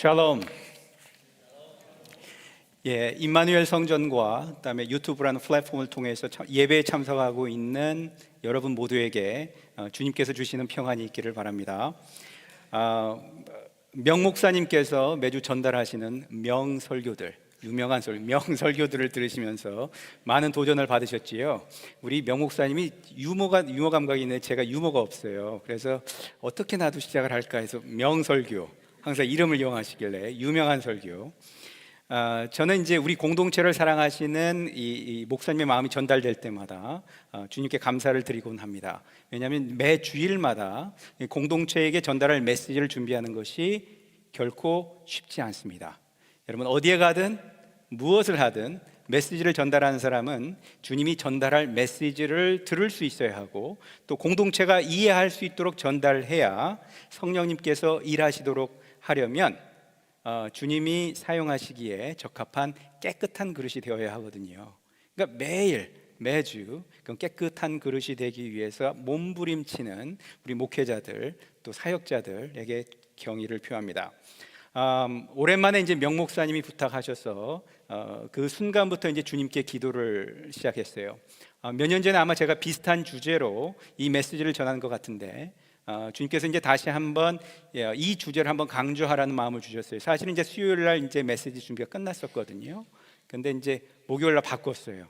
샬롬. 임마누엘 성전과 그다음에 유튜브라는 플랫폼을 통해서 예배에 참석하고 있는 여러분 모두에게 주님께서 주시는 평안이 있기를 바랍니다. 명 목사님께서 매주 전달하시는 명설교들, 유명한 명설교들을 들으시면서 많은 도전을 받으셨지요. 우리 명 목사님이 유머 감각이 있는데 제가 유머가 없어요. 그래서 어떻게 나도 시작을 할까 해서 명설교, 항상 이름을 이용하시길래 유명한 설교. 저는 이제 우리 공동체를 사랑하시는 이 목사님의 마음이 전달될 때마다 주님께 감사를 드리곤 합니다. 왜냐하면 매 주일마다 공동체에게 전달할 메시지를 준비하는 것이 결코 쉽지 않습니다. 여러분, 어디에 가든 무엇을 하든 메시지를 전달하는 사람은 주님이 전달할 메시지를 들을 수 있어야 하고, 또 공동체가 이해할 수 있도록 전달해야 성령님께서 일하시도록 하려면 주님이 사용하시기에 적합한 깨끗한 그릇이 되어야 하거든요. 그러니까 매주 깨끗한 그릇이 되기 위해서 몸부림치는 우리 목회자들, 또 사역자들에게 경의를 표합니다. 오랜만에 이제 명 목사님이 부탁하셔서 그 순간부터 이제 주님께 기도를 시작했어요. 몇 년 전에 아마 제가 비슷한 주제로 이 메시지를 전하는 것 같은데, 주님께서 이제 다시 한번 이 주제를 한번 강조하라는 마음을 주셨어요. 사실은 이제 수요일 날 이제 메시지 준비가 끝났었거든요. 근데 이제 목요일 날 바꿨어요.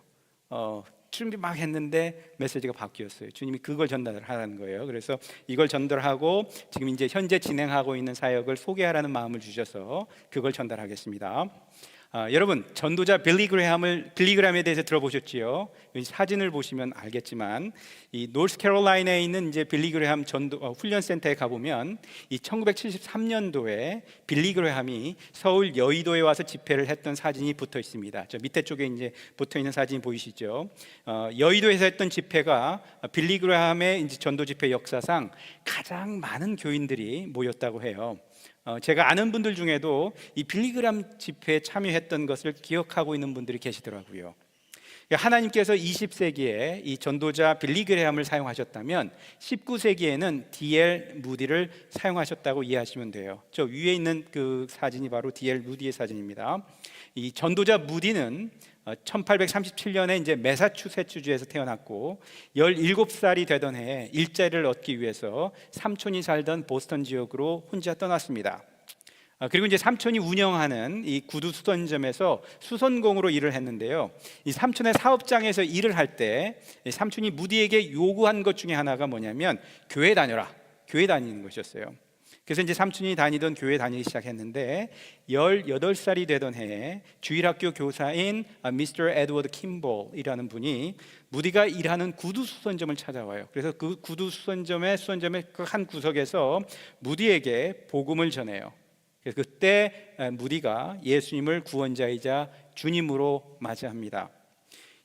준비 막 했는데 메시지가 바뀌었어요. 주님이 그걸 전달하라는 거예요. 그래서 이걸 전달하고 지금 이제 현재 진행하고 있는 사역을 소개하라는 마음을 주셔서 그걸 전달하겠습니다. 여러분, 전도자 빌리그램에 대해서 들어보셨지요? 사진을 보시면 알겠지만, 이 노스캐롤라이나에 있는 이제 빌리그램 훈련센터에 가보면 이 1973년도에 빌리그램이 서울 여의도에 와서 집회를 했던 사진이 붙어 있습니다. 저 밑에 쪽에 이제 붙어 있는 사진 보이시죠? 여의도에서 했던 집회가 빌리그램의 이제 전도 집회 역사상 가장 많은 교인들이 모였다고 해요. 제가 아는 분들 중에도 이 빌리그램 집회에 참여했던 것을 기억하고 있는 분들이 계시더라고요. 하나님께서 20세기에 이 전도자 빌리그램을 사용하셨다면 19세기에는 D.L. 무디를 사용하셨다고 이해하시면 돼요. 저 위에 있는 그 사진이 바로 D.L. 무디의 사진입니다. 이 전도자 무디는 1837년에 이제 매사추세츠주에서 태어났고 17살이 되던 해에 일자리를 얻기 위해서 삼촌이 살던 보스턴 지역으로 혼자 떠났습니다. 그리고 이제 삼촌이 운영하는 이 구두 수선점에서 수선공으로 일을 했는데요. 이 삼촌의 사업장에서 일을 할 때 삼촌이 무디에게 요구한 것 중에 하나가 뭐냐면 교회 다녀라, 교회 다니는 것이었어요. 그래서 이제 삼촌이 다니던 교회 다니기 시작했는데 18살이 되던 해에 주일학교 교사인 미스터 에드워드 킴볼이라는 분이 무디가 일하는 구두 수선점을 찾아와요. 그래서 그 구두 수선점의 그 한 구석에서 무디에게 복음을 전해요. 그래서 그때 무디가 예수님을 구원자이자 주님으로 맞이합니다.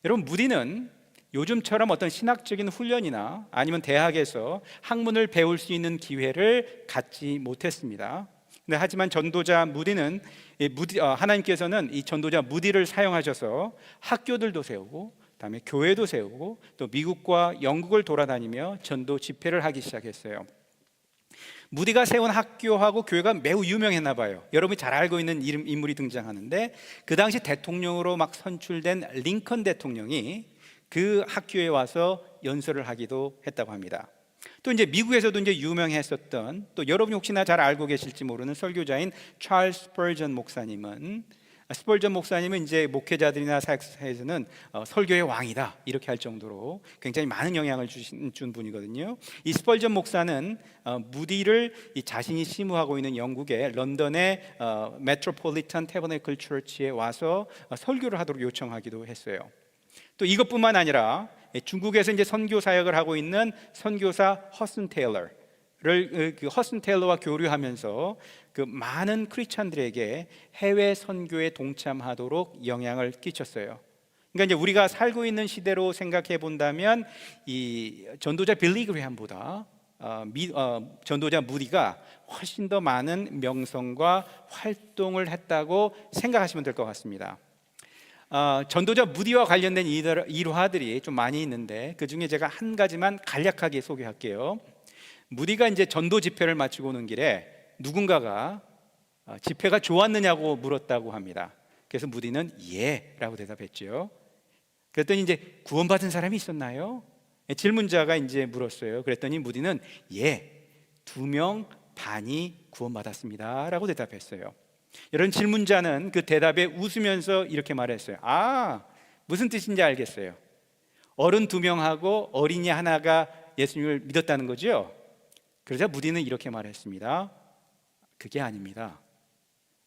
여러분, 무디는 요즘처럼 어떤 신학적인 훈련이나 아니면 대학에서 학문을 배울 수 있는 기회를 갖지 못했습니다. 근데 하지만 전도자 무디는 하나님께서는 이 전도자 무디를 사용하셔서 학교들도 세우고, 그다음에 교회도 세우고, 또 미국과 영국을 돌아다니며 전도 집회를 하기 시작했어요. 무디가 세운 학교하고 교회가 매우 유명했나 봐요. 여러분이 잘 알고 있는 인물이 등장하는데, 그 당시 대통령으로 막 선출된 링컨 대통령이 그 학교에 와서 연설을 하기도 했다고 합니다. 또 이제 미국에서도 이제 유명했었던, 또 여러분이 혹시나 잘 알고 계실지 모르는 설교자인 찰스 스펄전 목사님은, 스펄전 목사님은 이제 목회자들이나 사역사에서는 설교의 왕이다 이렇게 할 정도로 굉장히 많은 영향을 준 분이거든요. 이 스펄전 목사는 무디를 자신이 심우하고 있는 영국의 런던의 메트로폴리탄 태버네클 처치에 와서 설교를 하도록 요청하기도 했어요. 또 이것뿐만 아니라 중국에서 이제 선교 사역을 하고 있는 선교사 허슨 테일러를 허슨 테일러와 교류하면서 그 많은 크리스천들에게 해외 선교에 동참하도록 영향을 끼쳤어요. 그러니까 이제 우리가 살고 있는 시대로 생각해 본다면 이 전도자 빌리그램보다 전도자 무디가 훨씬 더 많은 명성과 활동을 했다고 생각하시면 될 것 같습니다. 전도자 무디와 관련된 일화들이 좀 많이 있는데, 그 중에 제가 한 가지만 간략하게 소개할게요. 무디가 이제 전도 집회를 마치고 오는 길에 누군가가 집회가 좋았느냐고 물었다고 합니다. 그래서 무디는 예라고 대답했죠. 그랬더니 이제 구원받은 사람이 있었나요? 질문자가 이제 물었어요. 그랬더니 무디는 예, 2명 반이 구원받았습니다 라고 대답했어요. 여러분, 질문자는 그 대답에 웃으면서 이렇게 말했어요. 무슨 뜻인지 알겠어요. 어른 2명하고 어린이 하나가 예수님을 믿었다는 거죠. 그러자 무디는 이렇게 말했습니다. 그게 아닙니다.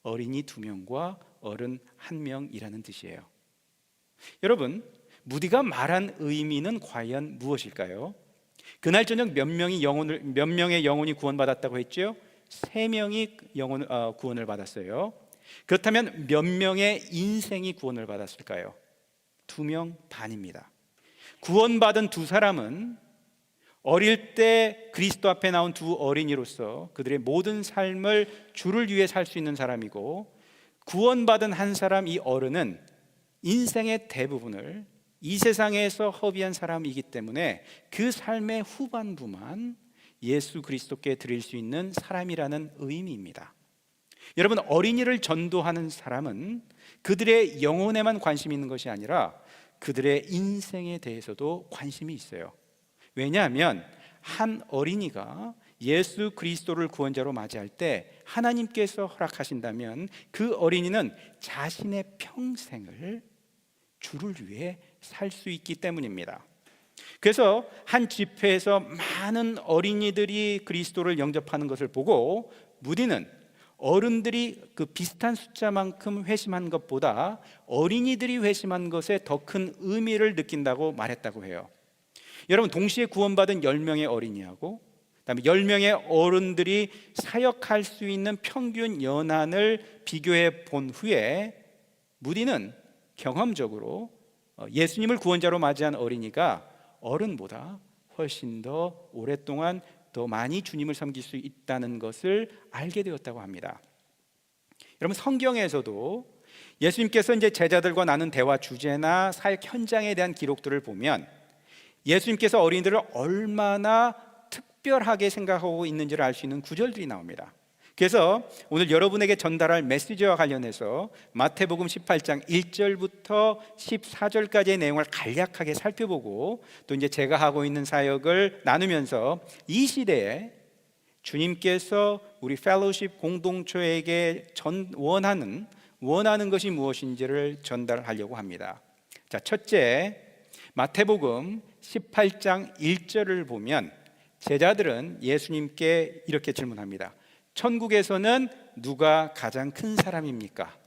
어린이 2명과 어른 1명이라는 뜻이에요. 여러분, 무디가 말한 의미는 과연 무엇일까요? 그날 저녁 몇 명의 영혼이 구원받았다고 했죠? 3명이 구원을 받았어요. 그렇다면 몇 명의 인생이 구원을 받았을까요? 2명 반입니다. 구원받은 2사람은 어릴 때 그리스도 앞에 나온 2 어린이로서 그들의 모든 삶을 주를 위해 살 수 있는 사람이고, 구원받은 1사람, 이 어른은 인생의 대부분을 이 세상에서 허비한 사람이기 때문에 그 삶의 후반부만 예수 그리스도께 드릴 수 있는 사람이라는 의미입니다. 여러분, 어린이를 전도하는 사람은 그들의 영혼에만 관심이 있는 것이 아니라 그들의 인생에 대해서도 관심이 있어요. 왜냐하면 한 어린이가 예수 그리스도를 구원자로 맞이할 때 하나님께서 허락하신다면 그 어린이는 자신의 평생을 주를 위해 살 수 있기 때문입니다. 그래서 한 집회에서 많은 어린이들이 그리스도를 영접하는 것을 보고 무디는 어른들이 그 비슷한 숫자만큼 회심한 것보다 어린이들이 회심한 것에 더 큰 의미를 느낀다고 말했다고 해요. 여러분, 동시에 구원받은 10명의 어린이하고 그다음에 10명의 어른들이 사역할 수 있는 평균 연한을 비교해 본 후에 무디는 경험적으로 예수님을 구원자로 맞이한 어린이가 어른보다 훨씬 더 오랫동안 더 많이 주님을 섬길 수 있다는 것을 알게 되었다고 합니다. 여러분, 성경에서도 예수님께서 이제 제자들과 나눈 대화 주제나 사역 현장에 대한 기록들을 보면 예수님께서 어린이들을 얼마나 특별하게 생각하고 있는지를 알 수 있는 구절들이 나옵니다. 그래서 오늘 여러분에게 전달할 메시지와 관련해서 마태복음 18장 1절부터 14절까지의 내용을 간략하게 살펴보고, 또 이제 제가 하고 있는 사역을 나누면서 이 시대에 주님께서 우리 펠로십 공동체에게 원하는 것이 무엇인지를 전달하려고 합니다. 자, 첫째, 마태복음 18장 1절을 보면 제자들은 예수님께 이렇게 질문합니다. 천국에서는 누가 가장 큰 사람입니까?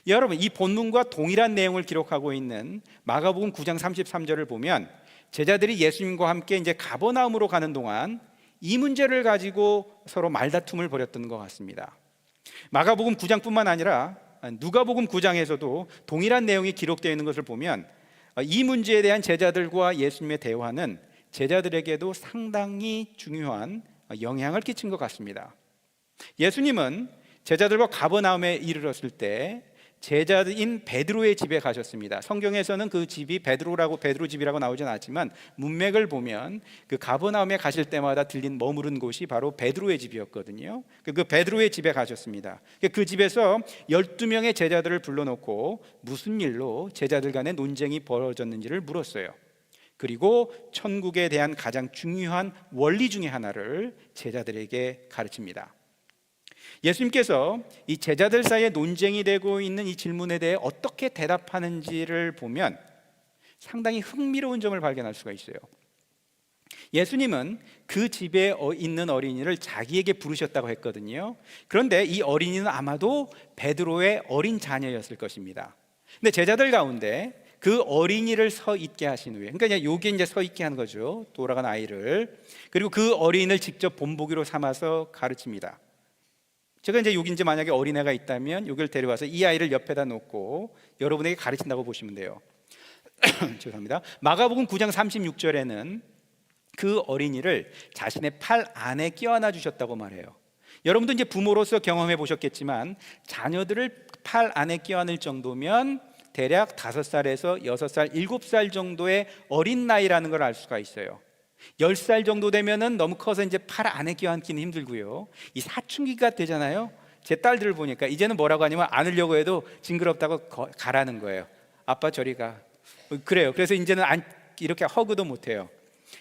여러분, 이 본문과 동일한 내용을 기록하고 있는 마가복음 9장 33절을 보면 제자들이 예수님과 함께 이제 가버나움으로 가는 동안 이 문제를 가지고 서로 말다툼을 벌였던 것 같습니다. 마가복음 9장뿐만 아니라 누가복음 9장에서도 동일한 내용이 기록되어 있는 것을 보면 이 문제에 대한 제자들과 예수님의 대화는 제자들에게도 상당히 중요한 영향을 끼친 것 같습니다. 예수님은 제자들과 가버나움에 이르렀을 때 제자인 베드로의 집에 가셨습니다. 성경에서는 그 집이 베드로 집이라고 나오진 않지만 문맥을 보면 그 가버나움에 가실 때마다 머무른 곳이 바로 베드로의 집이었거든요. 그 베드로의 집에 가셨습니다. 그 집에서 12명의 제자들을 불러놓고 무슨 일로 제자들 간의 논쟁이 벌어졌는지를 물었어요. 그리고 천국에 대한 가장 중요한 원리 중에 하나를 제자들에게 가르칩니다. 예수님께서 이 제자들 사이에 논쟁이 되고 있는 이 질문에 대해 어떻게 대답하는지를 보면 상당히 흥미로운 점을 발견할 수가 있어요. 예수님은 그 집에 있는 어린이를 자기에게 부르셨다고 했거든요. 그런데 이 어린이는 아마도 베드로의 어린 자녀였을 것입니다. 근데 제자들 가운데 그 어린이를 서 있게 하신 후에, 그러니까 여기 이제 서 있게 한 거죠. 돌아간 아이를. 그리고 그 어린이를 직접 본보기로 삼아서 가르칩니다. 제가 이제 여기 이제 만약에 어린애가 있다면 여기를 데려와서 이 아이를 옆에다 놓고 여러분에게 가르친다고 보시면 돼요. 죄송합니다. 마가복음 9장 36절에는 그 어린이를 자신의 팔 안에 껴안아 주셨다고 말해요. 여러분도 이제 부모로서 경험해 보셨겠지만 자녀들을 팔 안에 껴안을 정도면 대략 5살에서 6살, 7살 정도의 어린 나이라는 걸 알 수가 있어요. 10살 정도 되면은 너무 커서 이제 팔 안에 껴안기는 힘들고요. 이 사춘기가 되잖아요. 제 딸들을 보니까 이제는 뭐라고 하냐면 안으려고 해도 징그럽다고 가라는 거예요. 아빠 저리 가. 그래요. 그래서 이제는 이렇게 허그도 못해요.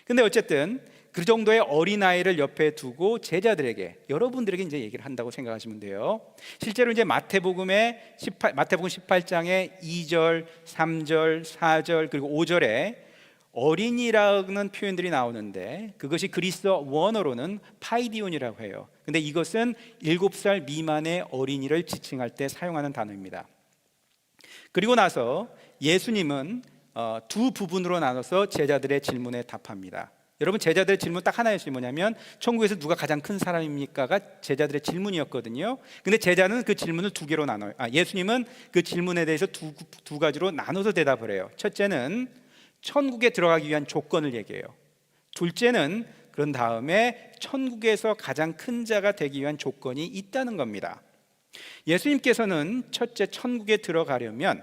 근데 어쨌든 그 정도의 어린아이를 옆에 두고 제자들에게, 여러분들에게 이제 얘기를 한다고 생각하시면 돼요. 실제로 이제 마태복음 18장의 2절, 3절, 4절 그리고 5절에 어린이라는 표현들이 나오는데, 그것이 그리스어 원어로는 파이디온이라고 해요. 근데 이것은 7살 미만의 어린이를 지칭할 때 사용하는 단어입니다. 그리고 나서 예수님은 두 부분으로 나눠서 제자들의 질문에 답합니다. 여러분, 제자들의 질문 딱 하나였어요. 뭐냐면 천국에서 누가 가장 큰 사람입니까가 제자들의 질문이었거든요. 근데 제자는 그 질문을 두 개로 나눠요. 예수님은 그 질문에 대해서 두 가지로 나눠서 대답을 해요. 첫째는 천국에 들어가기 위한 조건을 얘기해요. 둘째는 그런 다음에 천국에서 가장 큰 자가 되기 위한 조건이 있다는 겁니다. 예수님께서는 첫째, 천국에 들어가려면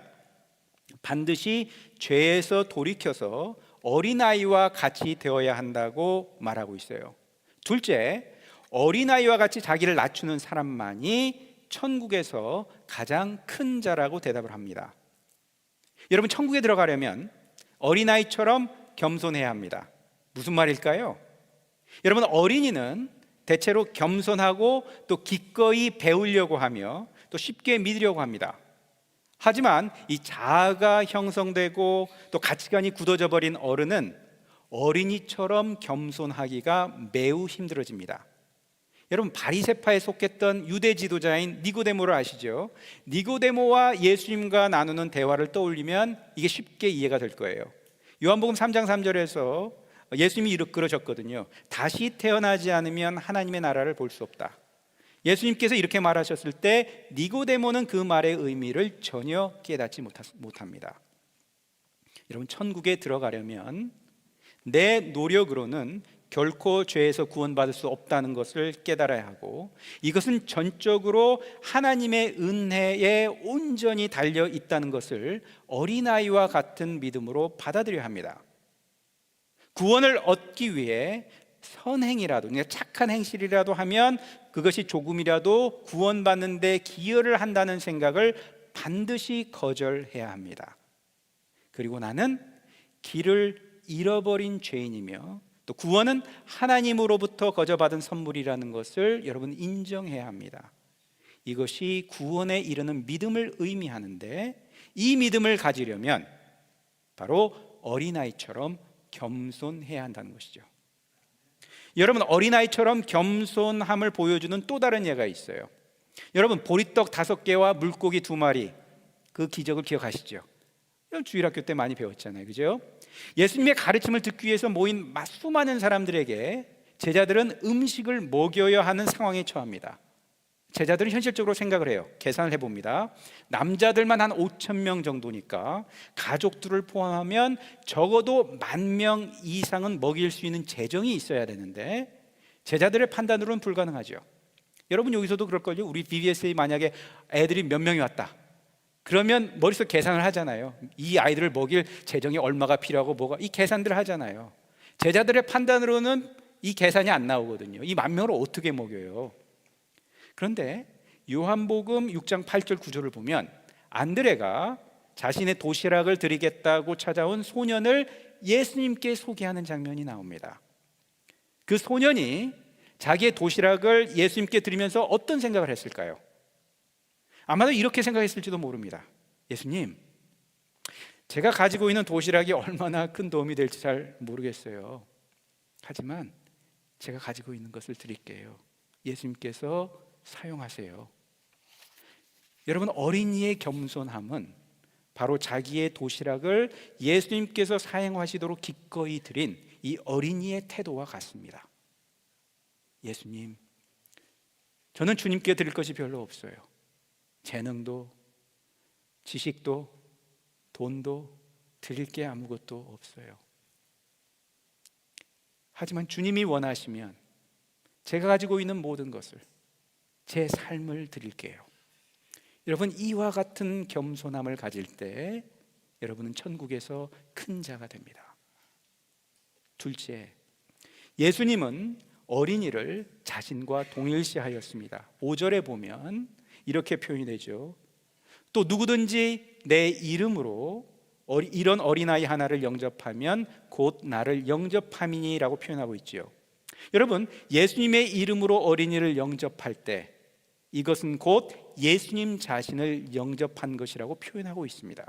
반드시 죄에서 돌이켜서 어린아이와 같이 되어야 한다고 말하고 있어요. 둘째, 어린아이와 같이 자기를 낮추는 사람만이 천국에서 가장 큰 자라고 대답을 합니다. 여러분, 천국에 들어가려면 어린아이처럼 겸손해야 합니다. 무슨 말일까요? 여러분, 어린이는 대체로 겸손하고 또 기꺼이 배우려고 하며 또 쉽게 믿으려고 합니다. 하지만 이 자아가 형성되고 또 가치관이 굳어져 버린 어른은 어린이처럼 겸손하기가 매우 힘들어집니다. 여러분, 바리새파에 속했던 유대 지도자인 니고데모를 아시죠? 니고데모와 예수님과 나누는 대화를 떠올리면 이게 쉽게 이해가 될 거예요. 요한복음 3장 3절에서 예수님이 이끌어졌거든요. 다시 태어나지 않으면 하나님의 나라를 볼 수 없다. 예수님께서 이렇게 말하셨을 때 니고데모는 그 말의 의미를 전혀 깨닫지 못합니다. 여러분, 천국에 들어가려면 내 노력으로는 결코 죄에서 구원받을 수 없다는 것을 깨달아야 하고, 이것은 전적으로 하나님의 은혜에 온전히 달려 있다는 것을 어린아이와 같은 믿음으로 받아들여야 합니다. 구원을 얻기 위해 선행이라도, 그러니까 착한 행실이라도 하면 그것이 조금이라도 구원받는 데 기여를 한다는 생각을 반드시 거절해야 합니다. 그리고 나는 길을 잃어버린 죄인이며 또 구원은 하나님으로부터 거저받은 선물이라는 것을 여러분 인정해야 합니다. 이것이 구원에 이르는 믿음을 의미하는데, 이 믿음을 가지려면 바로 어린아이처럼 겸손해야 한다는 것이죠. 여러분, 어린아이처럼 겸손함을 보여주는 또 다른 예가 있어요. 여러분, 보리떡 5개와 물고기 2마리, 그 기적을 기억하시죠? 주일학교 때 많이 배웠잖아요, 그죠? 예수님의 가르침을 듣기 위해서 모인 수많은 사람들에게 제자들은 음식을 먹여야 하는 상황에 처합니다. 제자들은 현실적으로 생각을 해요. 계산을 해봅니다. 남자들만 한 5,000명 정도니까 가족들을 포함하면 적어도 10,000명 이상은 먹일 수 있는 재정이 있어야 되는데 제자들의 판단으로는 불가능하죠. 여러분, 여기서도 그럴걸요. 우리 BBS에 만약에 애들이 몇 명이 왔다, 그러면 머릿속 계산을 하잖아요. 이 아이들을 먹일 재정이 얼마가 필요하고 뭐가, 이 계산들을 하잖아요. 제자들의 판단으로는 이 계산이 안 나오거든요. 이 10,000명을 어떻게 먹여요? 그런데 요한복음 6장 8절 9절을 보면 안드레가 자신의 도시락을 드리겠다고 찾아온 소년을 예수님께 소개하는 장면이 나옵니다. 그 소년이 자기의 도시락을 예수님께 드리면서 어떤 생각을 했을까요? 아마도 이렇게 생각했을지도 모릅니다. 예수님, 제가 가지고 있는 도시락이 얼마나 큰 도움이 될지 잘 모르겠어요. 하지만 제가 가지고 있는 것을 드릴게요. 예수님께서 사용하세요. 여러분, 어린이의 겸손함은 바로 자기의 도시락을 예수님께서 사용하시도록 기꺼이 드린 이 어린이의 태도와 같습니다. 예수님, 저는 주님께 드릴 것이 별로 없어요. 재능도 지식도 돈도 드릴 게 아무것도 없어요. 하지만 주님이 원하시면 제가 가지고 있는 모든 것을, 제 삶을 드릴게요. 여러분, 이와 같은 겸손함을 가질 때 여러분은 천국에서 큰 자가 됩니다. 둘째, 예수님은 어린이를 자신과 동일시하였습니다. 5절에 보면 이렇게 표현이 되죠. 또 누구든지 내 이름으로 이런 어린아이 하나를 영접하면 곧 나를 영접함이니라고 표현하고 있죠. 여러분, 예수님의 이름으로 어린이를 영접할 때 이것은 곧 예수님 자신을 영접한 것이라고 표현하고 있습니다.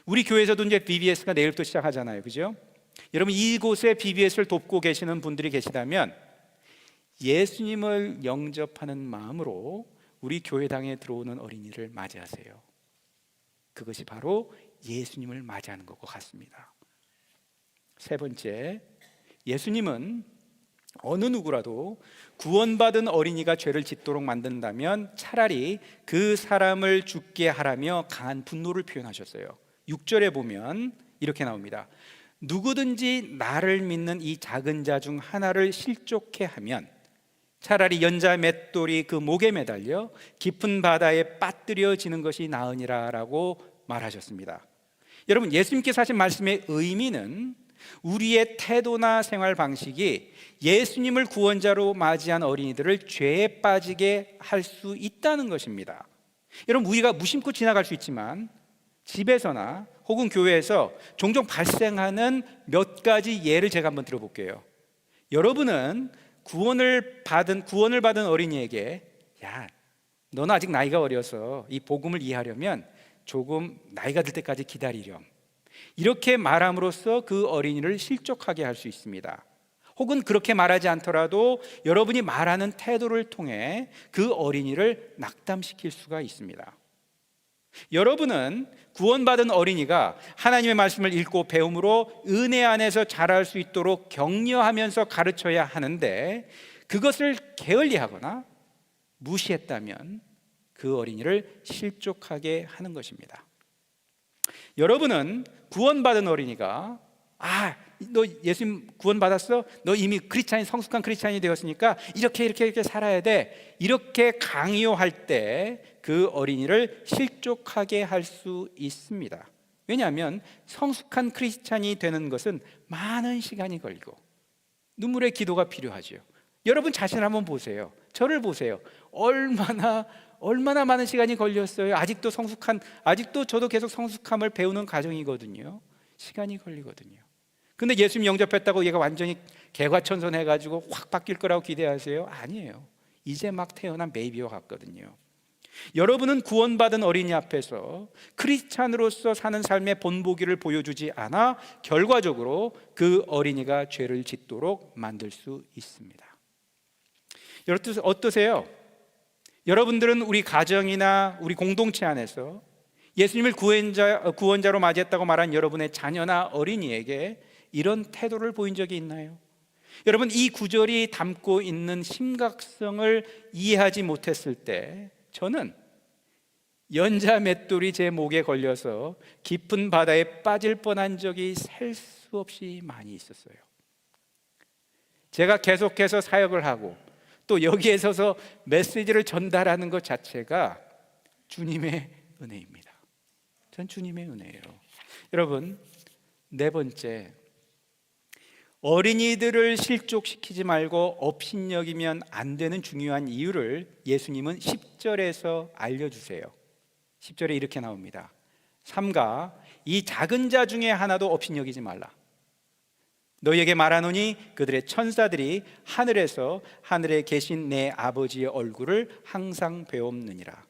우리 교회에서도 이제 BBS가 내일부터 시작하잖아요, 그죠? 여러분, 이곳에 BBS를 돕고 계시는 분들이 계시다면 예수님을 영접하는 마음으로 우리 교회당에 들어오는 어린이를 맞이하세요. 그것이 바로 예수님을 맞이하는 것과 같습니다. 세 번째, 예수님은 어느 누구라도 구원받은 어린이가 죄를 짓도록 만든다면 차라리 그 사람을 죽게 하라며 강한 분노를 표현하셨어요. 6절에 보면 이렇게 나옵니다. 누구든지 나를 믿는 이 작은 자 중 하나를 실족해 하면 차라리 연자 맷돌이 그 목에 매달려 깊은 바다에 빠뜨려지는 것이 나으니라 라고 말하셨습니다. 여러분, 예수님께서 하신 말씀의 의미는 우리의 태도나 생활 방식이 예수님을 구원자로 맞이한 어린이들을 죄에 빠지게 할 수 있다는 것입니다. 여러분, 우리가 무심코 지나갈 수 있지만 집에서나 혹은 교회에서 종종 발생하는 몇 가지 예를 제가 한번 들어볼게요. 여러분은 구원을 받은 어린이에게 야, 너는 아직 나이가 어려서 이 복음을 이해하려면 조금 나이가 들 때까지 기다리렴, 이렇게 말함으로써 그 어린이를 실족하게 할 수 있습니다. 혹은 그렇게 말하지 않더라도 여러분이 말하는 태도를 통해 그 어린이를 낙담시킬 수가 있습니다. 여러분은 구원받은 어린이가 하나님의 말씀을 읽고 배움으로 은혜 안에서 자랄 수 있도록 격려하면서 가르쳐야 하는데 그것을 게을리하거나 무시했다면 그 어린이를 실족하게 하는 것입니다. 여러분은 구원받은 어린이가 너 예수님 구원받았어? 너 이미 성숙한 크리스찬이 되었으니까 이렇게 살아야 돼, 이렇게 강요할 때 그 어린이를 실족하게 할 수 있습니다. 왜냐하면 성숙한 크리스찬이 되는 것은 많은 시간이 걸리고 눈물의 기도가 필요하죠. 여러분 자신을 한번 보세요. 저를 보세요. 얼마나 많은 시간이 걸렸어요. 아직도 저도 계속 성숙함을 배우는 과정이거든요. 시간이 걸리거든요. 근데 예수님 영접했다고 얘가 완전히 개과천선해가지고 확 바뀔 거라고 기대하세요? 아니에요. 이제 막 태어난 베이비와 같거든요. 여러분은 구원받은 어린이 앞에서 크리스찬으로서 사는 삶의 본보기를 보여주지 않아 결과적으로 그 어린이가 죄를 짓도록 만들 수 있습니다. 여러분 어떠세요? 여러분들은 우리 가정이나 우리 공동체 안에서 예수님을 구원자로 맞이했다고 말한 여러분의 자녀나 어린이에게 이런 태도를 보인 적이 있나요? 여러분, 이 구절이 담고 있는 심각성을 이해하지 못했을 때 저는 연자 맷돌이 제 목에 걸려서 깊은 바다에 빠질 뻔한 적이 셀 수 없이 많이 있었어요. 제가 계속해서 사역을 하고 또 여기에 서서 메시지를 전달하는 것 자체가 주님의 은혜입니다. 전 주님의 은혜예요. 여러분, 네 번째, 어린이들을 실족시키지 말고 업신여기면 안 되는 중요한 이유를 예수님은 10절에서 알려주세요. 10절에 이렇게 나옵니다. 삼가 이 작은 자 중에 하나도 업신여기지 말라. 너희에게 말하노니 그들의 천사들이 하늘에 계신 내 아버지의 얼굴을 항상 배옵느니라.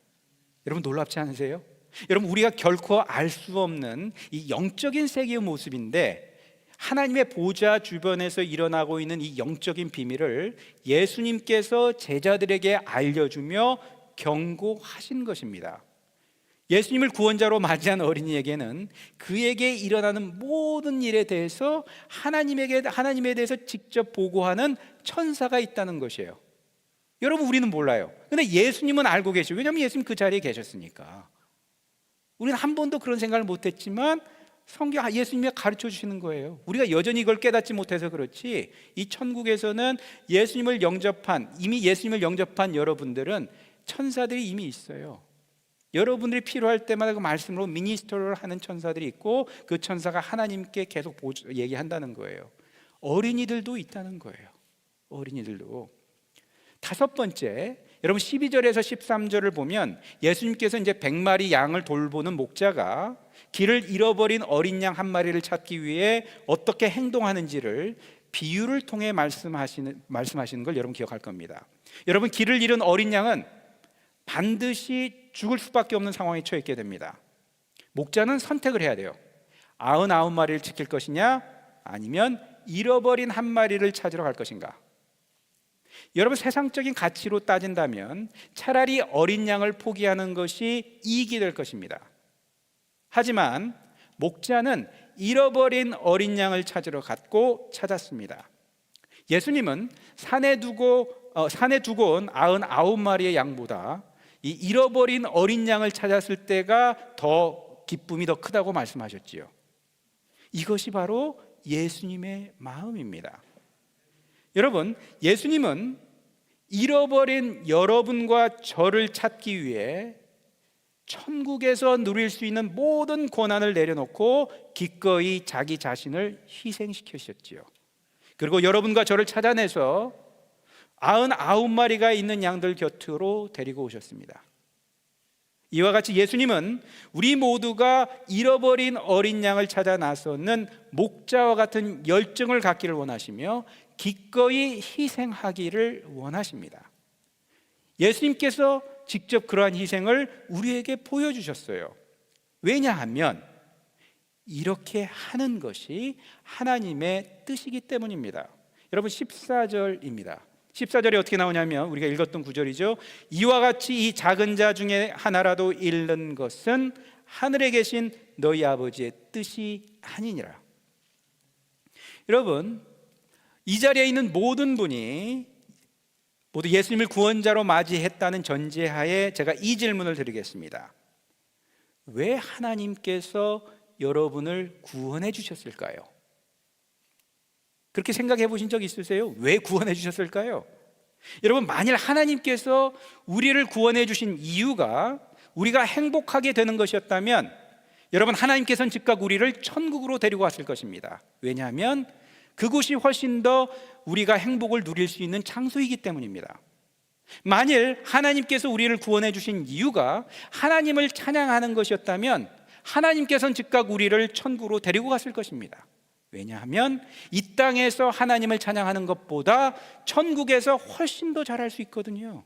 여러분 놀랍지 않으세요? 여러분, 우리가 결코 알 수 없는 이 영적인 세계의 모습인데 하나님의 보좌 주변에서 일어나고 있는 이 영적인 비밀을 예수님께서 제자들에게 알려주며 경고하신 것입니다. 예수님을 구원자로 맞이한 어린이에게는 그에게 일어나는 모든 일에 대해서 하나님에 대해서 직접 보고하는 천사가 있다는 것이에요. 여러분, 우리는 몰라요. 근데 예수님은 알고 계시고, 왜냐하면 예수님 그 자리에 계셨으니까. 우리는 한 번도 그런 생각을 못했지만 성경 예수님이 가르쳐 주시는 거예요. 우리가 여전히 이걸 깨닫지 못해서 그렇지, 이 천국에서는 이미 예수님을 영접한 여러분들은 천사들이 이미 있어요. 여러분들이 필요할 때마다 그 말씀으로 미니스터를 하는 천사들이 있고 그 천사가 하나님께 계속 얘기한다는 거예요. 어린이들도 있다는 거예요. 어린이들도. 다섯 번째, 여러분 12절에서 13절을 보면 예수님께서 이제 100마리 양을 돌보는 목자가 길을 잃어버린 어린 양 한 마리를 찾기 위해 어떻게 행동하는지를 비유를 통해 말씀하시는 걸 여러분 기억할 겁니다. 여러분, 길을 잃은 어린 양은 반드시 죽을 수밖에 없는 상황에 처했게 됩니다. 목자는 선택을 해야 돼요. 99마리를 지킬 것이냐, 아니면 잃어버린 한 마리를 찾으러 갈 것인가. 여러분, 세상적인 가치로 따진다면 차라리 어린 양을 포기하는 것이 이익이 될 것입니다. 하지만 목자는 잃어버린 어린 양을 찾으러 갔고 찾았습니다. 예수님은 산에 두고 온 99마리의 양보다 이 잃어버린 어린 양을 찾았을 때가 더 기쁨이 더 크다고 말씀하셨지요. 이것이 바로 예수님의 마음입니다. 여러분, 예수님은 잃어버린 여러분과 저를 찾기 위해 천국에서 누릴 수 있는 모든 고난을 내려놓고 기꺼이 자기 자신을 희생시키셨지요. 그리고 여러분과 저를 찾아내서 99마리가 있는 양들 곁으로 데리고 오셨습니다. 이와 같이 예수님은 우리 모두가 잃어버린 어린 양을 찾아 나서는 목자와 같은 열정을 갖기를 원하시며 기꺼이 희생하기를 원하십니다. 예수님께서 직접 그러한 희생을 우리에게 보여주셨어요. 왜냐하면 이렇게 하는 것이 하나님의 뜻이기 때문입니다. 여러분, 14절입니다. 14절에 어떻게 나오냐면 우리가 읽었던 구절이죠. 이와 같이 이 작은 자 중에 하나라도 잃는 것은 하늘에 계신 너희 아버지의 뜻이 아니니라. 여러분, 이 자리에 있는 모든 분이 모두 예수님을 구원자로 맞이했다는 전제하에 제가 이 질문을 드리겠습니다. 왜 하나님께서 여러분을 구원해 주셨을까요? 그렇게 생각해 보신 적 있으세요? 왜 구원해 주셨을까요? 여러분, 만일 하나님께서 우리를 구원해 주신 이유가 우리가 행복하게 되는 것이었다면 여러분, 하나님께서는 즉각 우리를 천국으로 데리고 왔을 것입니다. 왜냐하면 그곳이 훨씬 더 우리가 행복을 누릴 수 있는 장소이기 때문입니다. 만일 하나님께서 우리를 구원해 주신 이유가 하나님을 찬양하는 것이었다면 하나님께서는 즉각 우리를 천국으로 데리고 갔을 것입니다. 왜냐하면 이 땅에서 하나님을 찬양하는 것보다 천국에서 훨씬 더 잘할 수 있거든요.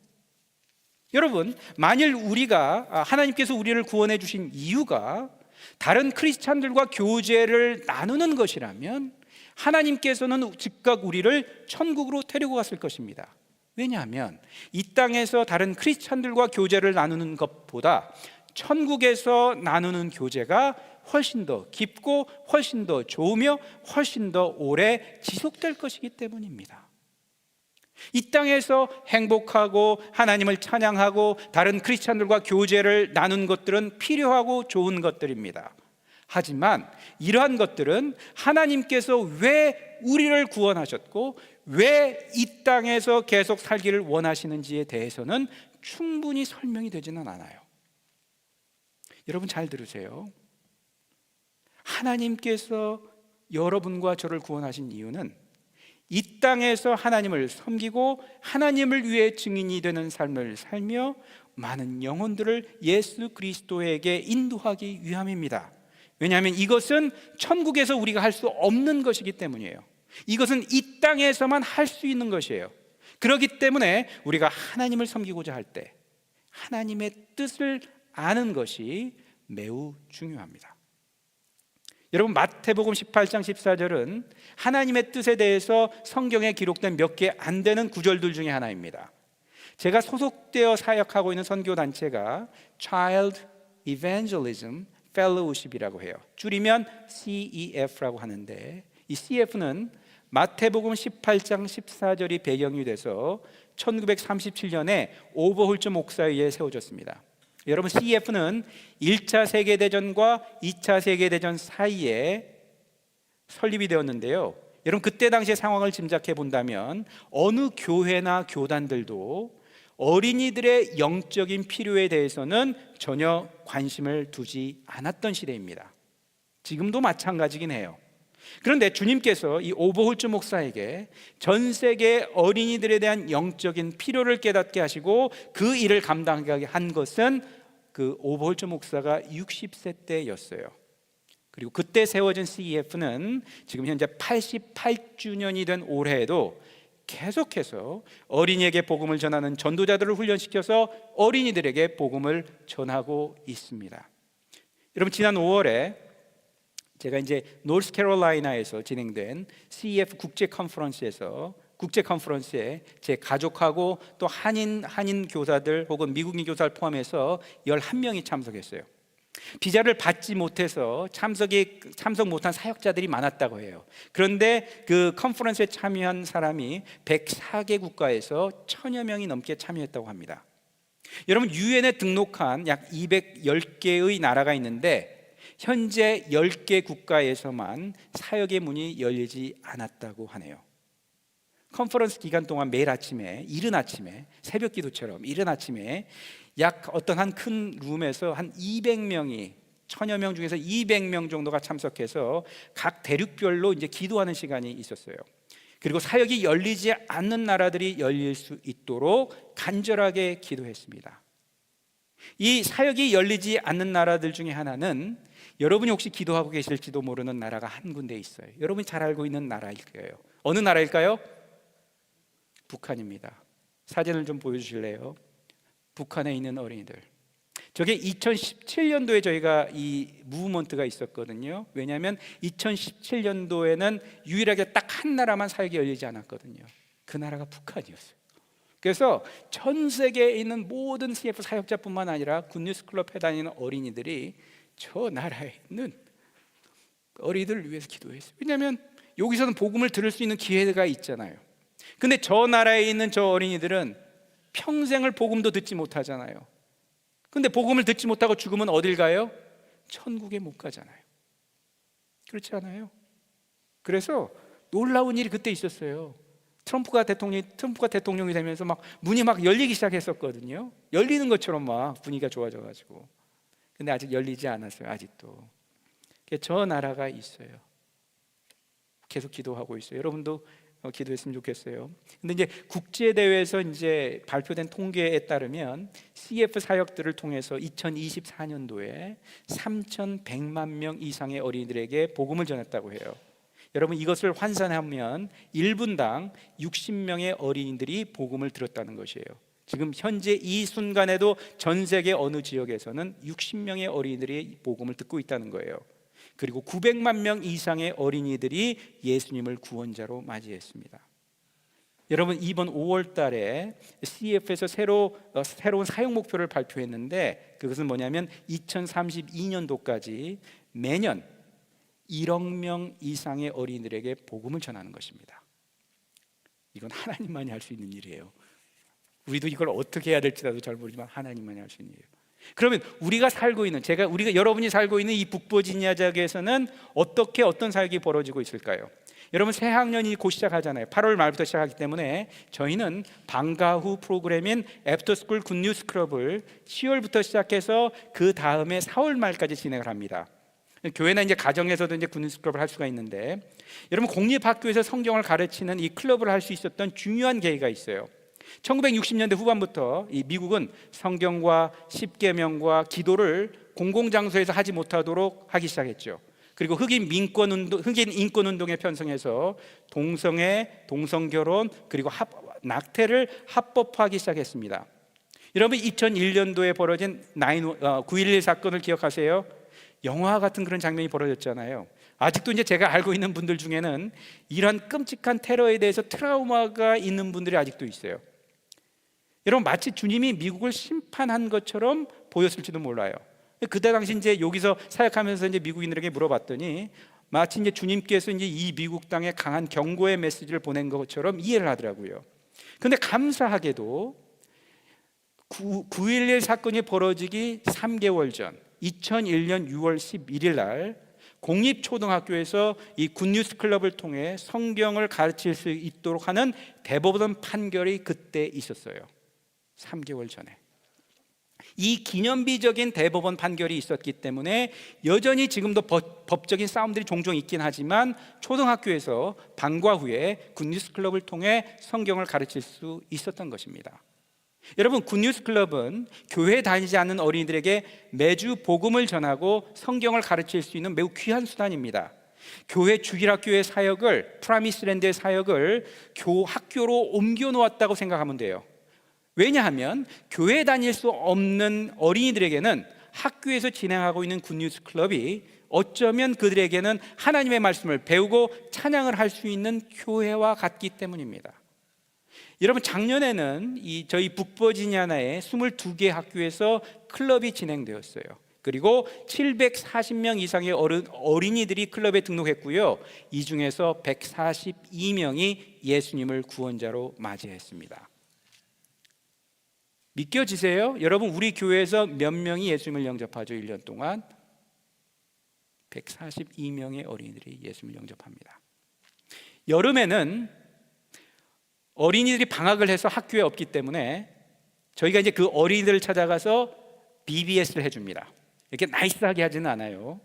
여러분, 만일 하나님께서 우리를 구원해 주신 이유가 다른 크리스찬들과 교제를 나누는 것이라면 하나님께서는 즉각 우리를 천국으로 데리고 갔을 것입니다. 왜냐하면 이 땅에서 다른 크리스찬들과 교제를 나누는 것보다 천국에서 나누는 교제가 훨씬 더 깊고 훨씬 더 좋으며 훨씬 더 오래 지속될 것이기 때문입니다. 이 땅에서 행복하고 하나님을 찬양하고 다른 크리스찬들과 교제를 나눈 것들은 필요하고 좋은 것들입니다. 하지만 이러한 것들은 하나님께서 왜 우리를 구원하셨고 왜 이 땅에서 계속 살기를 원하시는지에 대해서는 충분히 설명이 되지는 않아요. 여러분, 잘 들으세요. 하나님께서 여러분과 저를 구원하신 이유는 이 땅에서 하나님을 섬기고 하나님을 위해 증인이 되는 삶을 살며 많은 영혼들을 예수 그리스도에게 인도하기 위함입니다. 왜냐하면 이것은 천국에서 우리가 할 수 없는 것이기 때문이에요. 이것은 이 땅에서만 할 수 있는 것이에요. 그렇기 때문에 우리가 하나님을 섬기고자 할 때 하나님의 뜻을 아는 것이 매우 중요합니다. 여러분, 마태복음 18장 14절은 하나님의 뜻에 대해서 성경에 기록된 몇 개 안 되는 구절들 중에 하나입니다. 제가 소속되어 사역하고 있는 선교단체가 Child Evangelism Fellowship이라고 해요. 줄이면 CEF라고 하는데 이 CF는 마태복음 18장 14절이 배경이 돼서 1937년에 오버홀츠 목사에 의해 세워졌습니다. 여러분, CEF는 1차 세계대전과 2차 세계대전 사이에 설립이 되었는데요. 여러분, 그때 당시의 상황을 짐작해 본다면 어느 교회나 교단들도 어린이들의 영적인 필요에 대해서는 전혀 관심을 두지 않았던 시대입니다. 지금도 마찬가지긴 해요. 그런데 주님께서 이 오버홀츠 목사에게 전 세계 어린이들에 대한 영적인 필요를 깨닫게 하시고 그 일을 감당하게 한 것은 그 오버홀츠 목사가 60세 때였어요. 그리고 그때 세워진 CEF는 지금 현재 88주년이 된 올해에도 계속해서 어린이에게 복음을 전하는 전도자들을 훈련시켜서 어린이들에게 복음을 전하고 있습니다. 여러분, 지난 5월에 제가 이제 노스캐롤라이나에서 진행된 CEF 국제 컨퍼런스에 제 가족하고 또 한인 교사들 혹은 미국인 교사를 포함해서 11명이 참석했어요. 비자를 받지 못해서 참석 못한 사역자들이 많았다고 해요. 그런데 그 컨퍼런스에 참여한 사람이 104개 국가에서 1000여 명이 넘게 참여했다고 합니다. 여러분, 유엔에 등록한 약 210개의 나라가 있는데 현재 10개 국가에서만 사역의 문이 열리지 않았다고 하네요. 컨퍼런스 기간 동안 매일 아침에 이른 아침에 새벽 기도처럼 이른 아침에 약 어떤 한 큰 룸에서 한 200명이 1000여 명 중에서 200명 정도가 참석해서 각 대륙별로 이제 기도하는 시간이 있었어요. 그리고 사역이 열리지 않는 나라들이 열릴 수 있도록 간절하게 기도했습니다. 이 사역이 열리지 않는 나라들 중에 하나는 여러분이 혹시 기도하고 계실지도 모르는 나라가 한 군데 있어요. 여러분이 잘 알고 있는 나라일 거예요. 어느 나라일까요? 북한입니다. 사진을 좀 보여주실래요? 북한에 있는 어린이들. 저게 2017년도에 저희가 이 무브먼트가 있었거든요. 왜냐하면 2017년도에는 유일하게 딱 한 나라만 사역이 열리지 않았거든요. 그 나라가 북한이었어요. 그래서 전 세계에 있는 모든 CF 사역자뿐만 아니라 굿뉴스 클럽에 다니는 어린이들이 저 나라에 있는 어린이들을 위해서 기도했어요. 왜냐하면 여기서는 복음을 들을 수 있는 기회가 있잖아요. 근데 저 나라에 있는 저 어린이들은 평생을 복음도 듣지 못하잖아요. 근데 복음을 듣지 못하고 죽으면 어딜 가요? 천국에 못 가잖아요. 그렇지 않아요? 그래서 놀라운 일이 그때 있었어요. 트럼프가 대통령이 되면서 막 문이 막 열리기 시작했었거든요. 열리는 것처럼 막 분위기가 좋아져가지고. 근데 아직 열리지 않았어요. 아직도. 저 나라가 있어요. 계속 기도하고 있어요. 여러분도 기도했으면 좋겠어요. 근데 이제 국제 대회에서 이제 발표된 통계에 따르면 CF 사역들을 통해서 2024년도에 3,100만 명 이상의 어린이들에게 복음을 전했다고 해요. 여러분, 이것을 환산하면 1분당 60명의 어린이들이 복음을 들었다는 것이에요. 지금 현재 이 순간에도 전 세계 어느 지역에서는 60명의 어린이들이 복음을 듣고 있다는 거예요. 그리고 900만 명 이상의 어린이들이 예수님을 구원자로 맞이했습니다. 여러분, 이번 5월 달에 CF에서 새로운 사역 목표를 발표했는데 그것은 뭐냐면 2032년도까지 매년 1억 명 이상의 어린이들에게 복음을 전하는 것입니다. 이건 하나님만이 할 수 있는 일이에요. 우리도 이걸 어떻게 해야 될지 나도 잘 모르지만 하나님만이 할 수 있는 일이에요. 그러면 우리가 여러분이 살고 있는 이 북버지니아 지역에서는 어떤 사역이 벌어지고 있을까요? 여러분, 새 학년이 곧 시작하잖아요. 8월 말부터 시작하기 때문에 저희는 방과 후 프로그램인 애프터스쿨 굿뉴스 클럽을 10월부터 시작해서 그 다음에 4월 말까지 진행을 합니다. 교회나 이제 가정에서도 이제 굿뉴스 클럽을 할 수가 있는데, 여러분, 공립학교에서 성경을 가르치는 이 클럽을 할 수 있었던 중요한 계기가 있어요. 1960년대 후반부터 이 미국은 성경과 십계명과 기도를 공공장소에서 하지 못하도록 하기 시작했죠. 그리고 흑인 인권 운동에 편성해서 동성애, 동성결혼 그리고 낙태를 합법화하기 시작했습니다. 여러분, 2001년도에 벌어진 9.11 사건을 기억하세요? 영화 같은 그런 장면이 벌어졌잖아요. 아직도 이제 제가 알고 있는 분들 중에는 이런 끔찍한 테러에 대해서 트라우마가 있는 분들이 아직도 있어요. 여러분, 마치 주님이 미국을 심판한 것처럼 보였을지도 몰라요. 그때 당시 이제 여기서 사역하면서 이제 미국인들에게 물어봤더니 마치 이제 주님께서 이제 이 미국 땅에 강한 경고의 메시지를 보낸 것처럼 이해를 하더라고요. 그런데 감사하게도 9.11 사건이 벌어지기 3개월 전 2001년 6월 11일 날 공립초등학교에서 이 굿뉴스 클럽을 통해 성경을 가르칠 수 있도록 하는 대법원 판결이 그때 있었어요. 3개월 전에. 이 기념비적인 대법원 판결이 있었기 때문에 여전히 지금도 법적인 싸움들이 종종 있긴 하지만 초등학교에서 방과 후에 굿뉴스 클럽을 통해 성경을 가르칠 수 있었던 것입니다. 여러분, 굿뉴스 클럽은 교회 다니지 않는 어린이들에게 매주 복음을 전하고 성경을 가르칠 수 있는 매우 귀한 수단입니다. 교회 주일학교의 사역을, 프라미스랜드의 사역을 학교로 옮겨 놓았다고 생각하면 돼요. 왜냐하면 교회 다닐 수 없는 어린이들에게는 학교에서 진행하고 있는 굿뉴스 클럽이 어쩌면 그들에게는 하나님의 말씀을 배우고 찬양을 할 수 있는 교회와 같기 때문입니다. 여러분, 작년에는 저희 북버지니아나의 22개 학교에서 클럽이 진행되었어요. 그리고 740명 이상의 어린이들이 클럽에 등록했고요. 이 중에서 142명이 예수님을 구원자로 맞이했습니다. 믿겨지세요? 여러분, 우리 교회에서 몇 명이 예수님을 영접하죠? 1년 동안 142명의 어린이들이 예수님을 영접합니다. 여름에는 어린이들이 방학을 해서 학교에 없기 때문에 저희가 이제 그 어린이들을 찾아가서 BBS를 해줍니다. 이렇게 나이스하게 하지는 않아요.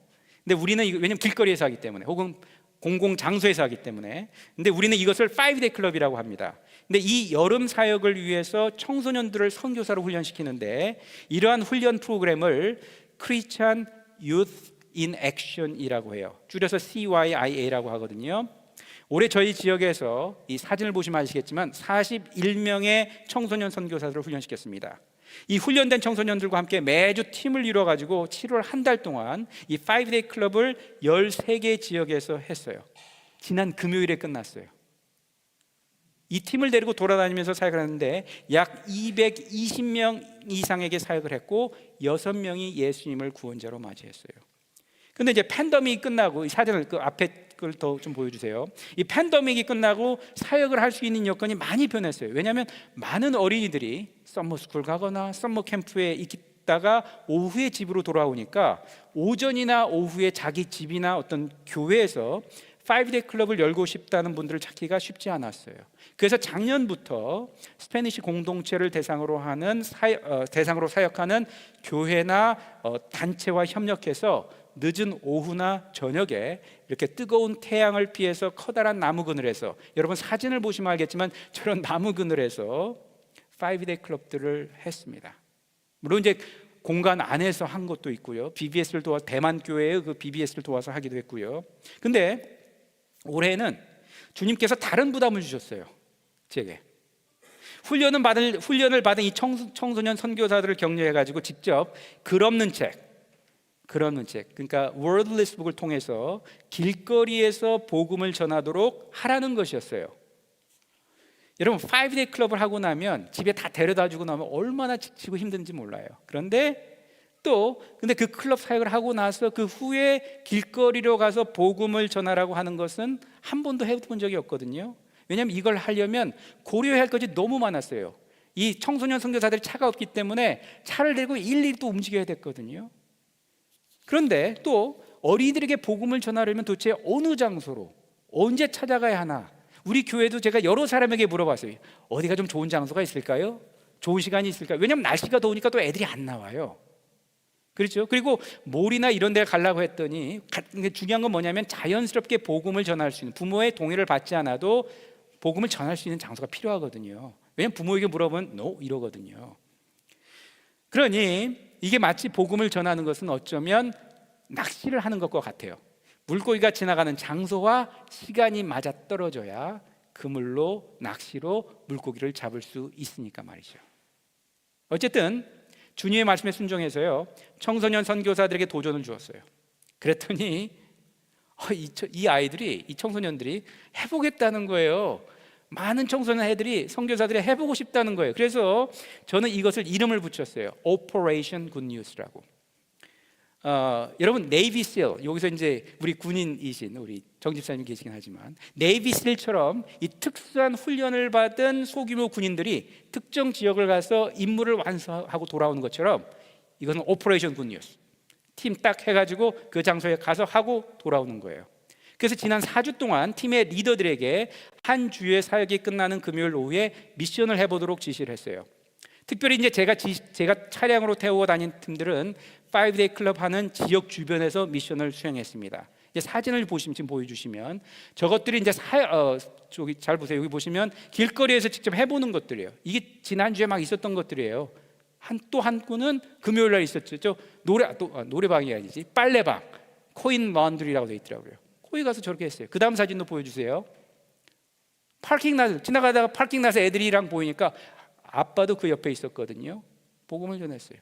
근데 우리는 왜냐면 길거리에서 하기 때문에, 혹은 공공 장소에서 하기 때문에. 근데 우리는 이것을 5day 클럽이라고 합니다. 근데 이 여름 사역을 위해서 청소년들을 선교사로 훈련시키는데, 이러한 훈련 프로그램을 Christian Youth in Action이라고 해요. 줄여서 CYIA라고 하거든요. 올해 저희 지역에서 이 사진을 보시면 아시겠지만 41명의 청소년 선교사들을 훈련시켰습니다. 이 훈련된 청소년들과 함께 매주 팀을 이루어가지고 7월 한 달 동안 이 5day 클럽을 13개 지역에서 했어요. 지난 금요일에 끝났어요. 이 팀을 데리고 돌아다니면서 사역을 하는데 약 220명 이상에게 사역을 했고 6명이 예수님을 구원자로 맞이했어요. 근데 이제 팬데믹이 끝나고, 이 사진을 그 앞에 걸 더 좀 보여주세요. 이 팬데믹이 끝나고 사역을 할 수 있는 여건이 많이 변했어요. 왜냐하면 많은 어린이들이 썸머스쿨 가거나 썸머 캠프에 있다가 오후에 집으로 돌아오니까 오전이나 오후에 자기 집이나 어떤 교회에서 5day 클럽을 열고 싶다는 분들을 찾기가 쉽지 않았어요. 그래서 작년부터 스페니시 공동체를 대상으로 사역하는 교회나 단체와 협력해서 늦은 오후나 저녁에 이렇게 뜨거운 태양을 피해서 커다란 나무 그늘에서, 여러분 사진을 보시면 알겠지만 저런 나무 그늘에서 5day 클럽들을 했습니다. 물론 이제 공간 안에서 한 것도 있고요. BBS를 도와서, 대만 교회의 그 BBS를 도와서 하기도 했고요. 근데 올해는 주님께서 다른 부담을 주셨어요. 제게 훈련을 받은 이 청소년 선교사들을 격려해가지고 직접 글 없는 책, 그러니까 워드리스 북을 통해서 길거리에서 복음을 전하도록 하라는 것이었어요. 여러분, 5day 클럽을 하고 나면 집에 다 데려다 주고 나면 얼마나 지치고 힘든지 몰라요. 근데 그 클럽 사역을 하고 나서 그 후에 길거리로 가서 복음을 전하라고 하는 것은 한 번도 해본 적이 없거든요. 왜냐하면 이걸 하려면 고려해야 할 것이 너무 많았어요. 이 청소년 선교사들이 차가 없기 때문에 차를 데리고 일일이 또 움직여야 됐거든요. 그런데 또 어린이들에게 복음을 전하려면 도대체 어느 장소로, 언제 찾아가야 하나? 우리 교회도 제가 여러 사람에게 물어봤어요. 어디가 좀 좋은 장소가 있을까요? 좋은 시간이 있을까요? 왜냐하면 날씨가 더우니까 또 애들이 안 나와요. 그렇죠? 그리고 몰이나 이런 데 가려고 했더니 중요한 건 뭐냐면 자연스럽게 복음을 전할 수 있는, 부모의 동의를 받지 않아도 복음을 전할 수 있는 장소가 필요하거든요. 왜냐하면 부모에게 물어보면 no 이러거든요. 그러니 이게 마치 복음을 전하는 것은 어쩌면 낚시를 하는 것과 같아요. 물고기가 지나가는 장소와 시간이 맞아떨어져야 그물로, 낚시로 물고기를 잡을 수 있으니까 말이죠. 어쨌든 주님의 말씀에 순종해서요, 청소년 선교사들에게 도전을 주었어요. 그랬더니 이 아이들이, 이 청소년들이 해보겠다는 거예요. 많은 청소년 애들이, 선교사들이 해보고 싶다는 거예요. 그래서 저는 이것을 이름을 붙였어요. Operation Good News라고. 여러분, 네이비 실, 여기서 이제 우리 군인이신 우리 정 집사님 계시긴 하지만 네이비 실처럼 이 특수한 훈련을 받은 소규모 군인들이 특정 지역을 가서 임무를 완수하고 돌아오는 것처럼 이것은 오퍼레이션 굿 뉴스. 팀 딱 해가지고 그 장소에 가서 하고 돌아오는 거예요. 그래서 지난 4주 동안 팀의 리더들에게 한 주의 사역이 끝나는 금요일 오후에 미션을 해보도록 지시를 했어요. 특별히 이제 제가 차량으로 태우고 다닌 팀들은 5데이 클럽 하는 지역 주변에서 미션을 수행했습니다. 이제 사진을 보시면 지금 보여주시면 저것들이 이제 저기 잘 보세요. 여기 보시면 길거리에서 직접 해보는 것들이에요. 이게 지난주에 막 있었던 것들이에요. 또 한 군은 금요일 날 있었죠. 노래방이 아니지, 빨래방, 코인 라운드리라고 되어 있더라고요. 거기 가서 저렇게 했어요. 그 다음 사진도 보여주세요. 파킹랏 지나가다가 파킹랏에 애들이랑 보이니까 아빠도 그 옆에 있었거든요. 복음을 전했어요.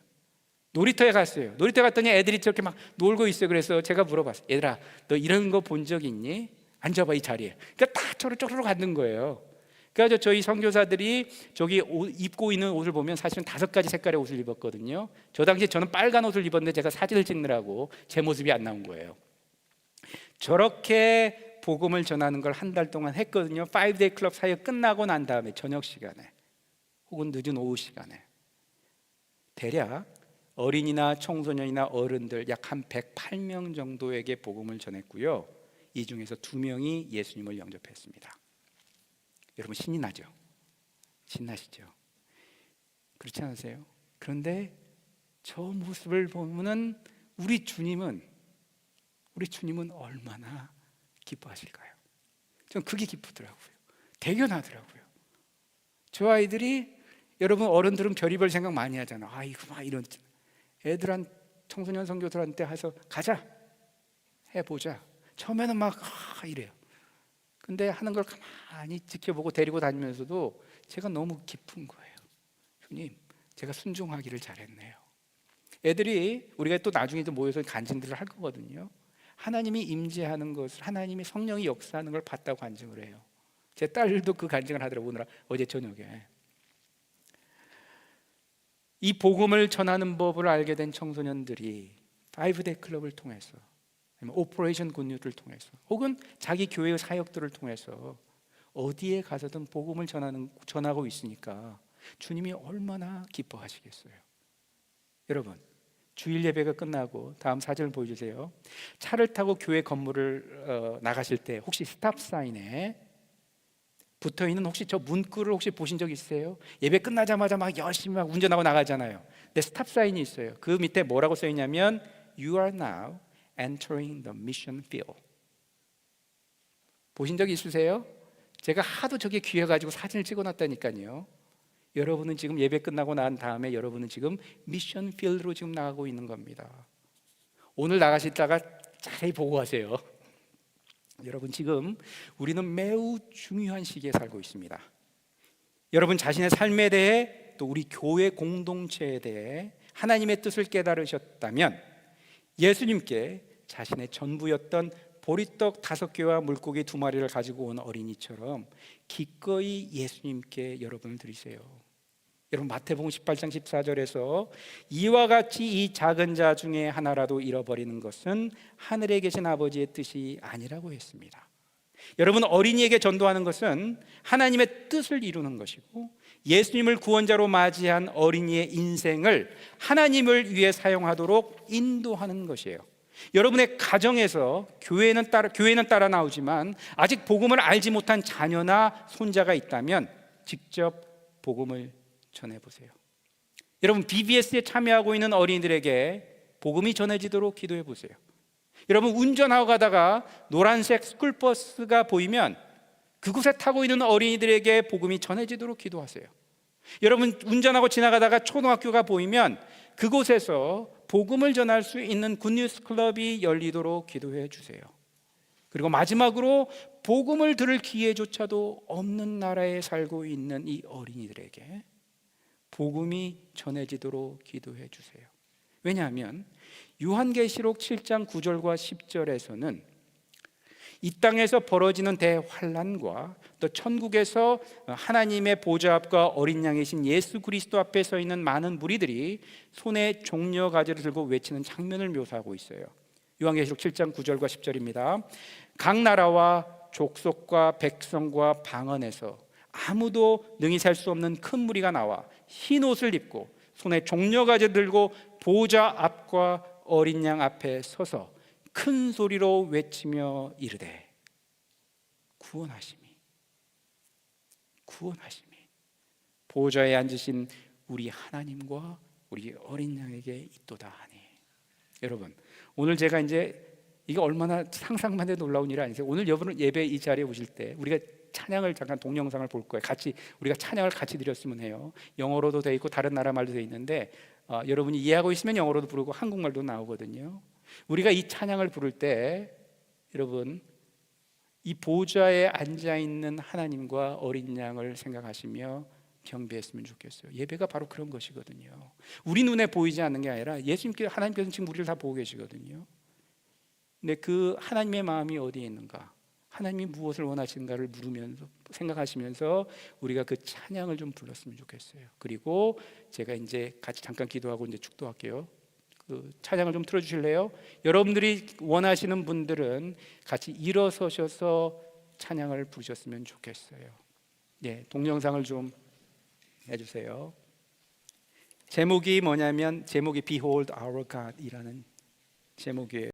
놀이터에 갔어요. 놀이터에 갔더니 애들이 저렇게 막 놀고 있어요. 그래서 제가 물어봤어요. 얘들아, 너 이런 거 본 적 있니? 앉아봐, 이 자리에. 그러니까 다 저를 쪼르르 앉는 거예요. 그래서 저희 선교사들이 저기 입고 있는 옷을 보면 사실은 5가지 색깔의 옷을 입었거든요. 저 당시에 저는 빨간 옷을 입었는데 제가 사진을 찍느라고 제 모습이 안 나온 거예요. 저렇게 복음을 전하는 걸 한 달 동안 했거든요. 5데이 클럽 사역 끝나고 난 다음에 저녁 시간에 혹은 늦은 오후 시간에 대략 어린이나 청소년이나 어른들 약 한 108명 정도에게 복음을 전했고요. 이 중에서 2명이 예수님을 영접했습니다. 여러분 신이 나죠? 신나시죠? 그렇지 않으세요? 그런데 저 모습을 보면은 우리 주님은 얼마나 기뻐하실까요? 전 그게 기쁘더라고요. 대견하더라고요. 저 아이들이, 여러분 어른들은 별의별 생각 많이 하잖아. 아이고 막 이런 애들한 청소년 선교들한테 해서 가자 해보자. 처음에는 막 이래요. 근데 하는 걸 가만히 지켜보고 데리고 다니면서도 제가 너무 기쁜 거예요. 주님, 제가 순종하기를 잘했네요. 애들이 우리가 또 나중에 모여서 간증들을 할 거거든요. 하나님이 임재하는 것을, 하나님이 성령이 역사하는 걸 봤다고 간증을 해요. 제 딸도 그 간증을 하더라고요. 오늘 어제 저녁에. 이 복음을 전하는 법을 알게 된 청소년들이 5데이 클럽을 통해서, 아니면 오퍼레이션 굿뉴스를 통해서, 혹은 자기 교회의 사역들을 통해서 어디에 가서든 복음을 전하고 있으니까 주님이 얼마나 기뻐하시겠어요. 여러분, 주일 예배가 끝나고 다음 사진을 보여주세요. 차를 타고 교회 건물을 나가실 때 혹시 스탑 사인에 붙어있는 혹시 저 문구를 혹시 보신 적 있으세요? 예배 끝나자마자 막 열심히 막 운전하고 나가잖아요. 근데 스탑 사인이 있어요. 그 밑에 뭐라고 써 있냐면 You are now entering the mission field. 보신 적 있으세요? 제가 하도 저게 귀해가지고 사진을 찍어놨다니까요. 여러분은 지금 예배 끝나고 난 다음에 여러분은 지금 미션 필드로 지금 나가고 있는 겁니다. 오늘 나가시다가 자세히 보고 가세요. 여러분, 지금 우리는 매우 중요한 시기에 살고 있습니다. 여러분 자신의 삶에 대해, 또 우리 교회 공동체에 대해 하나님의 뜻을 깨달으셨다면 예수님께 자신의 전부였던 보리떡 5개와 물고기 2마리를 가지고 온 어린이처럼 기꺼이 예수님께 여러분을 드리세요. 여러분 마태복음 18장 14절에서 이와 같이 이 작은 자 중에 하나라도 잃어버리는 것은 하늘에 계신 아버지의 뜻이 아니라고 했습니다. 여러분, 어린이에게 전도하는 것은 하나님의 뜻을 이루는 것이고, 예수님을 구원자로 맞이한 어린이의 인생을 하나님을 위해 사용하도록 인도하는 것이에요. 여러분의 가정에서 교회는 따라 나오지만 아직 복음을 알지 못한 자녀나 손자가 있다면 직접 복음을 전해보세요. 여러분, BBS에 참여하고 있는 어린이들에게 복음이 전해지도록 기도해 보세요. 여러분, 운전하고 가다가 노란색 스쿨버스가 보이면 그곳에 타고 있는 어린이들에게 복음이 전해지도록 기도하세요. 여러분, 운전하고 지나가다가 초등학교가 보이면 그곳에서 복음을 전할 수 있는 굿뉴스 클럽이 열리도록 기도해 주세요. 그리고 마지막으로 복음을 들을 기회조차도 없는 나라에 살고 있는 이 어린이들에게 복음이 전해지도록 기도해 주세요. 왜냐하면 요한계시록 7장 9절과 10절에서는 이 땅에서 벌어지는 대환난과 또 천국에서 하나님의 보좌 앞과 어린 양이신 예수 그리스도 앞에 서 있는 많은 무리들이 손에 종려 가지를 들고 외치는 장면을 묘사하고 있어요. 요한계시록 7장 9절과 10절입니다. 각 나라와 족속과 백성과 방언에서 아무도 능히 살 수 없는 큰 무리가 나와 흰 옷을 입고 손에 종려가지 들고 보좌 앞과 어린 양 앞에 서서 큰 소리로 외치며 이르되 구원하심이 보좌에 앉으신 우리 하나님과 우리 어린 양에게 있도다 하니. 여러분, 오늘 제가 이제 이게 얼마나 상상만 해도 놀라운 일이 아니세요? 오늘 여러분 예배 이 자리에 오실 때 우리가 찬양을 잠깐 동영상을 볼 거예요. 같이 우리가 찬양을 같이 드렸으면 해요. 영어로도 돼 있고 다른 나라 말도 돼 있는데 여러분이 이해하고 있으면 영어로도 부르고 한국말도 나오거든요. 우리가 이 찬양을 부를 때 여러분 이 보좌에 앉아 있는 하나님과 어린 양을 생각하시며 경배했으면 좋겠어요. 예배가 바로 그런 것이거든요. 우리 눈에 보이지 않는 게 아니라 예수님께 하나님께서는 지금 우리를 다 보고 계시거든요. 근데 그 하나님의 마음이 어디에 있는가? 하나님이 무엇을 원하시는가를 물으면서 생각하시면서 우리가 그 찬양을 좀 불렀으면 좋겠어요. 그리고 제가 이제 같이 잠깐 기도하고 이제 축도할게요. 그 찬양을 좀 틀어주실래요? 여러분들이 원하시는 분들은 같이 일어서셔서 찬양을 부르셨으면 좋겠어요. 예, 동영상을 좀 해주세요. 제목이 뭐냐면 제목이 Behold Our God이라는 제목이에요.